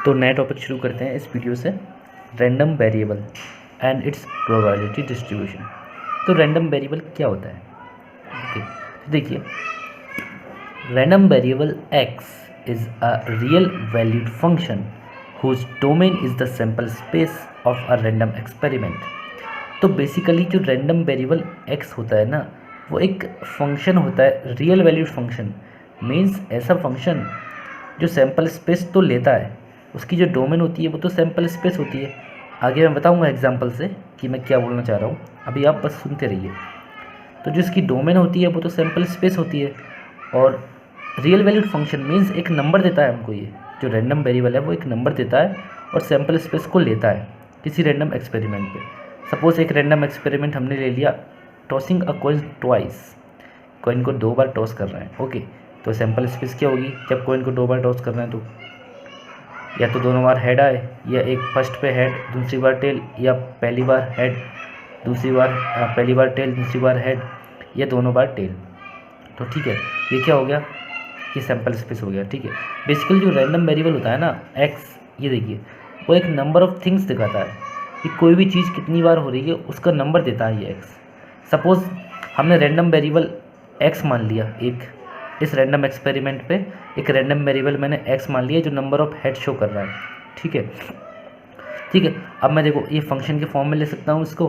तो नया टॉपिक शुरू करते हैं इस वीडियो से, random variable and its probability distribution. तो रैंडम वेरिएबल क्या होता है? ओके, तो देखिए, random variable x is a real valued function whose domain is the sample space of a random experiment. तो बेसिकली जो रैंडम वेरिएबल x होता है ना, वो एक फंक्शन होता है, रियल वैल्यूड फंक्शन। मीन्स ऐसा फंक्शन जो सैम्पल स्पेस तो लेता है, उसकी जो डोमेन होती है वो तो सैम्पल स्पेस होती है। आगे मैं बताऊंगा एग्जांपल से कि मैं क्या बोलना चाह रहा हूँ, अभी आप बस सुनते रहिए। तो जो इसकी डोमेन होती है वो तो सैम्पल स्पेस होती है, और रियल वैल्यूड फंक्शन मीन्स एक नंबर देता है हमको। ये जो रैंडम वेरिएबल है वो एक नंबर देता है और सैम्पल स्पेस को लेता है किसी रैंडम एक्सपेरिमेंट पे। सपोज एक रैंडम एक्सपेरिमेंट हमने ले लिया, tossing a coin twice, coin को 2 बार टॉस कर रहे हैं। ओके, तो सैम्पल स्पेस क्या होगी जब कॉइन को 2 बार टॉस कर रहे हैं? तो या तो दोनों बार हेड आए, या एक फर्स्ट पे हेड दूसरी बार टेल, या पहली बार हेड दूसरी बार पहली बार टेल दूसरी बार हेड, या दोनों बार टेल। तो ठीक है, ये क्या हो गया? ये सैम्पल स्पेस हो गया। ठीक है, बेसिकली जो रैंडम वेरिएबल होता है ना एक्स, ये देखिए, वो एक नंबर ऑफ थिंग्स दिखाता है कि कोई भी चीज़ कितनी बार हो रही है उसका नंबर देता है ये एक्स। सपोज हमने रैंडम वेरिएबल एक्स मान लिया, एक इस रैंडम एक्सपेरिमेंट पे एक रैंडम वेरिएबल मैंने x मान लिया जो नंबर ऑफ हेड शो कर रहा है। ठीक है, ठीक है। अब मैं देखो ये फंक्शन के फॉर्म में ले सकता हूँ इसको,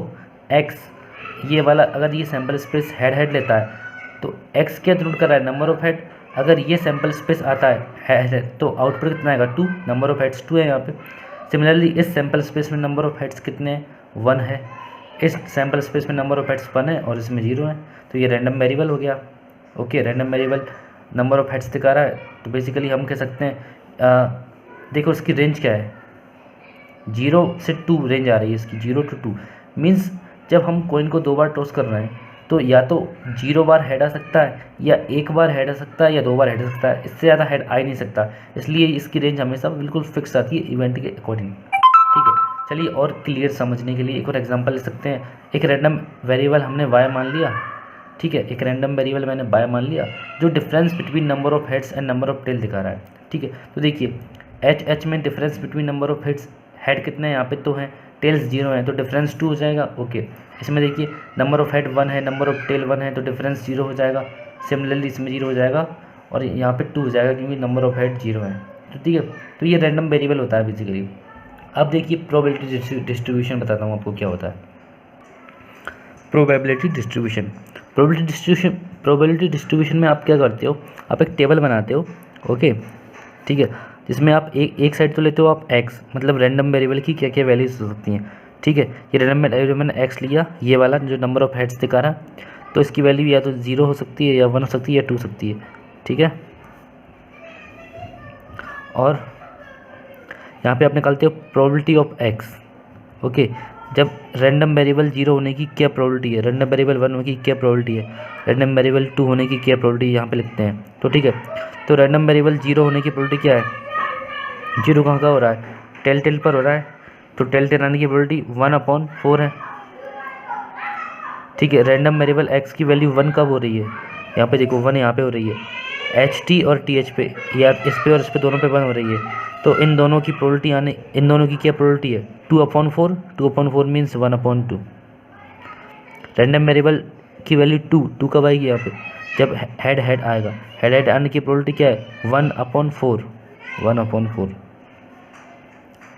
x ये वाला, अगर ये सैम्पल स्पेस हेड लेता है तो x क्या डिनोट कर रहा है? Number of head. अगर ये सैम्पल स्पेस आता है हेड तो आउटपुट कितना आएगा? 2। नंबर ऑफ हेड्स 2 है यहाँ पे। सिमिलरली इस सैम्पल स्पेस में नंबर ऑफ हेड्स कितने हैं? 1 है। इस सैम्पल स्पेस में नंबर ऑफ हेड्स 1 है और इसमें 0 है। तो ये रैंडम वेरिएबल हो गया। Okay, random variable number of heads दिखा रहा है, तो बेसिकली हम कह सकते हैं देखो इसकी रेंज क्या है, 0 से 2 रेंज आ रही है इसकी, 0 to 2। मीन्स जब हम कॉइन को 2 बार टॉस कर रहे हैं तो या तो 0 बार हेड आ सकता है, या 1 बार हेड आ सकता है, या 2 बार हेड आ सकता है। इससे ज़्यादा हेड आ ही नहीं सकता, इसलिए इसकी रेंज हमेशा बिल्कुल फिक्स आती है इवेंट के अकॉर्डिंग। ठीक है, चलिए और क्लियर समझने के लिए एक और एग्जांपल ले सकते हैं। एक रैंडम वेरिएबल हमने y मान लिया। ठीक है, एक रैंडम वेरिएबल मैंने बाय मान लिया जो difference between number of heads and number of tail दिखा रहा है। ठीक है, तो देखिए एच में difference between number of heads, head कितने हैं यहाँ पे? तो हैं, टेल्स 0 हैं, तो डिफरेंस 2 हो जाएगा। ओके, इसमें देखिए नंबर ऑफ हेड 1 है, नंबर ऑफ टेल 1 है, तो डिफरेंस 0 हो जाएगा। सिमिलरली इसमें 0 हो जाएगा और यहाँ पे 2 हो जाएगा क्योंकि नंबर ऑफ हेड 0 है। तो ठीक है, तो ये रैंडम वेरिएबल होता है बेसिकली। अब देखिए प्रोबेबिलिटी डिस्ट्रीब्यूशन बताता हूँ आपको क्या होता है। प्रोबेबिलिटी डिस्ट्रीब्यूशन, प्रोबेबिलिटी डिस्ट्रीब्यूशन में आप क्या करते हो? आप एक टेबल बनाते हो। ओके, ठीक है, जिसमें आप एक साइड तो लेते हो आप x, मतलब रैंडम वेरिएबल की क्या क्या वैल्यूज हो सकती हैं। ठीक है, ये रैंडम वेरिएबल मैंने x लिया, ये वाला जो नंबर ऑफ हेड्स दिखा रहा, तो इसकी वैल्यू या तो 0 हो सकती है, या 1 हो सकती है, या 2 हो सकती है। ठीक है, और यहाँ पे आप निकालते हो प्रोबेबिलिटी ऑफ x। ओके, जब रैंडम वेरिएबल 0 होने की क्या प्रोबेबिलिटी है, रैंडम वेरिएबल 1 होने की क्या प्रोबेबिलिटी है, रैंडम वेरिएबल 2 होने की क्या प्रोबेबिलिटी, यहाँ पे लिखते हैं। तो ठीक है, तो रैंडम वेरिएबल 0 होने की प्रोबेबिलिटी क्या है? 0 कहाँ का हो रहा है? टेल पर हो रहा है, तो टेल आने की प्रोबेबिलिटी 1/4 है। ठीक है, रैंडम वेरिएबल x की वैल्यू 1 कब हो रही है? यहाँ पे देखो 1 यहाँ पे हो रही है, HT और TH पे, या इस पे और इस पे दोनों पे 1 हो रही है। तो इन दोनों की प्रोबेबिलिटी आने, इन दोनों की क्या प्रोबेबिलिटी है? 2/4, 2/4 मीन्स 1/2। रैंडम वेरिएबल की वैल्यू 2 कब आएगी यहाँ पे? जब हेड आएगा, हेड आने की प्रोबेबिलिटी क्या है? 1/4।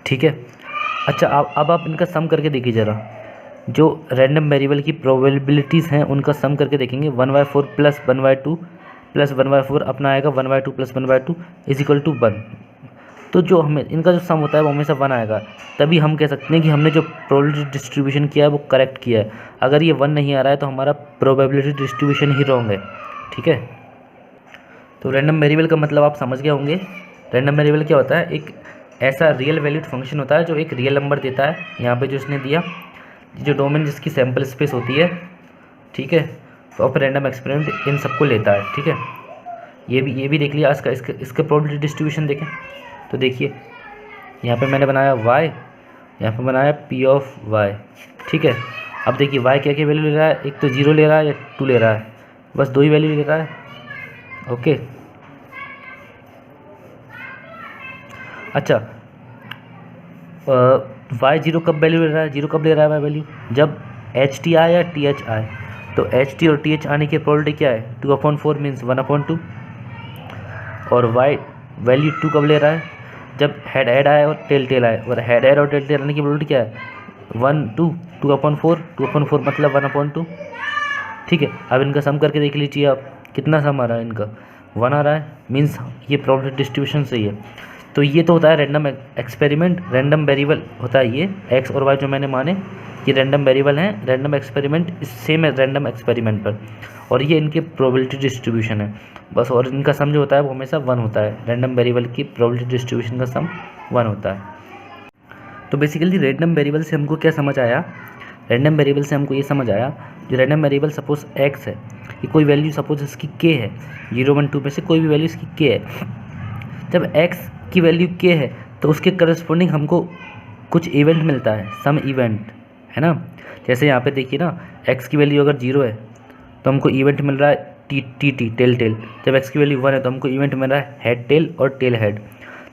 ठीक है, अच्छा अब आप इनका सम करके देखिए ज़रा, जो रैंडम वेरिएबल की प्रोबेबिलिटीज़ हैं उनका सम करके देखेंगे। 1/4 प्लस 1/2 प्लस 1/4 अपना आएगा 1/2 प्लस 1/2 इज इक्वल टू 1। तो जो हमें इनका जो सम होता है वो हमेशा 1 आएगा, तभी हम कह सकते हैं कि हमने जो प्रोबेबिलिटी डिस्ट्रीब्यूशन किया है वो करेक्ट किया है। अगर ये 1 नहीं आ रहा है तो हमारा प्रोबेबिलिटी डिस्ट्रीब्यूशन ही रॉन्ग है। ठीक है, तो रैंडम वेरिएबल का मतलब आप समझ गए होंगे। रैंडम वेरिएबल क्या होता है? एक ऐसा रियल वैल्यूड फंक्शन होता है जो एक रियल नंबर देता है, यहाँ पे जो इसने दिया, जो डोमेन जिसकी सैम्पल स्पेस होती है। ठीक है, तो अब रैंडम एक्सपेरिमेंट इन सबको लेता है। ठीक है, ये भी देख लिया। इसका प्रोबेबिलिटी डिस्ट्रीब्यूशन देखें तो देखिए यहाँ पे मैंने बनाया y, यहाँ पे बनाया p ऑफ y। ठीक है, अब देखिए y क्या क्या वैल्यू ले रहा है? एक तो 0 ले रहा है या 2 ले रहा है, बस 2 ही वैल्यू ले रहा है। ओके, अच्छा वाई जीरो कब वैल्यू ले रहा है, जीरो कब ले रहा है वाई वैल्यू, जब एच टी आए या टी एच आए। तो एच टी और टी एच आने की प्रोबेबिलिटी क्या है, 2/4 मीन्स 1/2। और वाई वैल्यू 2 कब ले रहा है, जब हेड हेड आए और टेल टेल आए। और हेड हेड और टेल टेल आने की प्रोबेबिलिटी क्या है, 1 2 2/4 मतलब 1/2। ठीक है, अब इनका सम करके देख लीजिए आप, कितना सम आ रहा है इनका, 1 आ रहा है, मीन्स ये प्रोबेबिलिटी डिस्ट्रीब्यूशन सही है। तो ये तो होता है रैंडम एक्सपेरिमेंट, रैंडम वेरिएबल होता है ये एक्स और वाई जो मैंने माने, ये रैंडम वेरिएबल हैं, रैंडम एक्सपेरिमेंट सेम है रैंडम एक्सपेरिमेंट पर, और ये इनके प्रोबेबिलिटी डिस्ट्रीब्यूशन है बस। और इनका सम जो होता है वो हमेशा 1 होता है, रैंडम वेरिएबल की प्रोबेबिलिटी डिस्ट्रीब्यूशन का सम 1 होता है। तो बेसिकली रैंडम वेरिएबल से हमको क्या समझ आया, रैंडम वेरिएबल से हमको ये समझ आया, जो रैंडम वेरिएबल सपोज एक्स है, ये कोई वैल्यू सपोज इसकी के है, 0 1 2 में से कोई भी वैल्यू इसकी के है। जब एक्स की वैल्यू के है तो उसके करस्पॉन्डिंग हमको कुछ इवेंट मिलता है, सम इवेंट, है ना। जैसे यहाँ पे देखिए ना, एक्स की वैल्यू अगर 0 है तो हमको इवेंट मिल रहा है टी टेल टेल। जब एक्स की वैल्यू 1 है तो हमको इवेंट मिल रहा है हेड टेल और टेल हेड।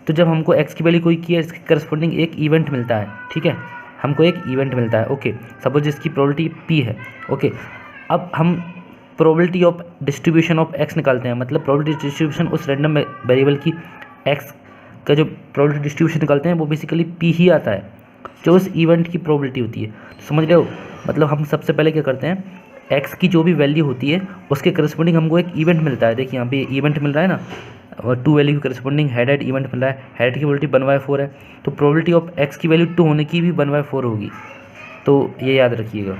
तो जब हमको एक्स की वैल्यू कोई की है, इसके करस्पॉन्डिंग एक इवेंट मिलता है, ठीक है, हमको एक इवेंट मिलता है। ओके, सपोज इसकी प्रोबेबिलिटी पी है। ओके, अब हम probability of distribution of x निकालते हैं, मतलब प्रोबेबिलिटी डिस्ट्रीब्यूशन उस रैंडम वेरिएबल की एक्स का जो प्रोबेबिलिटी डिस्ट्रीब्यूशन निकालते हैं वो बेसिकली पी ही आता है, जो उस इवेंट की प्रोबेबिलिटी होती है। समझ रहे हो, मतलब हम सबसे पहले क्या करते हैं, एक्स की जो भी वैल्यू होती है उसके करस्पॉन्डिंग हमको एक इवेंट मिलता है। देखिए यहाँ पे इवेंट मिल रहा है ना, और 2 वैल्यू की करस्पॉन्डिंग हेड हेड इवेंट मिल रहा है, हेड की प्रोबेबिलिटी 1/4 है, तो प्रोबेबिलिटी ऑफ एक्स की वैल्यू 2 होने की भी 1/4 होगी। तो ये याद रखिएगा।